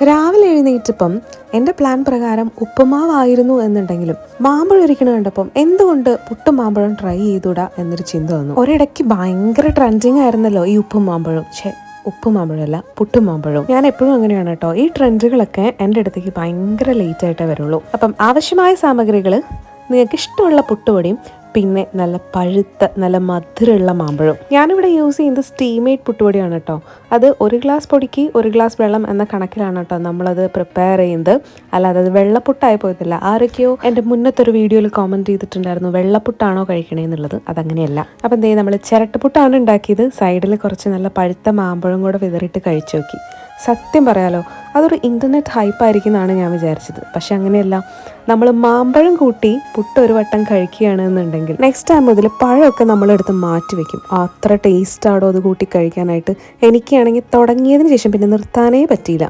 രാവിലെ എഴുന്നേറ്റപ്പം എൻ്റെ പ്ലാൻ പ്രകാരം ഉപ്പുമാവായിരുന്നു എന്നുണ്ടെങ്കിലും മാമ്പഴം ഇരിക്കണ കണ്ടപ്പം എന്തുകൊണ്ട് പുട്ടും മാമ്പഴം ട്രൈ ചെയ്തുകൂടാ എന്നൊരു ചിന്ത വന്നു. ഒരിടയ്ക്ക് ഭയങ്കര ട്രെൻഡിങ് ആയിരുന്നല്ലോ ഈ ഉപ്പും മാമ്പഴം. ഉപ്പും മാമ്പഴമല്ല, പുട്ടും മാമ്പഴവും. ഞാൻ എപ്പോഴും അങ്ങനെയാണ് കേട്ടോ. ഈ ട്രെൻഡുകളൊക്കെ എൻ്റെ അടുത്തേക്ക് ഭയങ്കര ലേറ്റ് ആയിട്ടേ വരുള്ളൂ. അപ്പം ആവശ്യമായ സാമഗ്രികൾ നിങ്ങൾക്ക് ഇഷ്ടമുള്ള പുട്ടുപൊടിയും പിന്നെ നല്ല പഴുത്ത നല്ല മധുരമുള്ള മാമ്പഴം. ഞാനിവിടെ യൂസ് ചെയ്യുന്നത് സ്റ്റീമേഡ് പുട്ടുപൊടിയാണ് കേട്ടോ. അത് 1 ഗ്ലാസ് പൊടിക്ക് 1 ഗ്ലാസ് വെള്ളം എന്ന കണക്കിലാണ് കേട്ടോ നമ്മളത് പ്രിപ്പയർ ചെയ്യുന്നത്. അല്ലാതെ അത് വെള്ളപ്പുട്ടായി പോയതില്ല. ആരൊക്കെയോ എൻ്റെ മുന്നത്തൊരു വീഡിയോയിൽ കോമൻറ്റ് ചെയ്തിട്ടുണ്ടായിരുന്നു വെള്ളപ്പുട്ടാണോ കഴിക്കണേന്നുള്ളത്. അതങ്ങനെയല്ല. അപ്പം എന്തേ നമ്മൾ ചിരട്ടപ്പുട്ടാണ് ഉണ്ടാക്കിയത്. സൈഡിൽ കുറച്ച് നല്ല പഴുത്ത മാമ്പഴം കൂടെ വിതറിയിട്ട് കഴിച്ചു നോക്കി. സത്യം പറയാലോ, അതൊരു ഇൻ്റർനെറ്റ് ഹൈപ്പായിരിക്കും എന്നാണ് ഞാൻ വിചാരിച്ചത്. പക്ഷെ അങ്ങനെയല്ല. നമ്മൾ മാമ്പഴം കൂട്ടി പുട്ട് ഒരു വട്ടം കഴിക്കുകയാണെന്നുണ്ടെങ്കിൽ നെക്സ്റ്റ് ടൈം മുതൽ പഴമൊക്കെ നമ്മളെടുത്ത് മാറ്റി വെക്കും. അത്ര ടേസ്റ്റാണോ അത് കൂട്ടി കഴിക്കാനായിട്ട്. എനിക്കാണെങ്കിൽ തുടങ്ങിയതിന് ശേഷം പിന്നെ നിർത്താനേ പറ്റിയില്ല.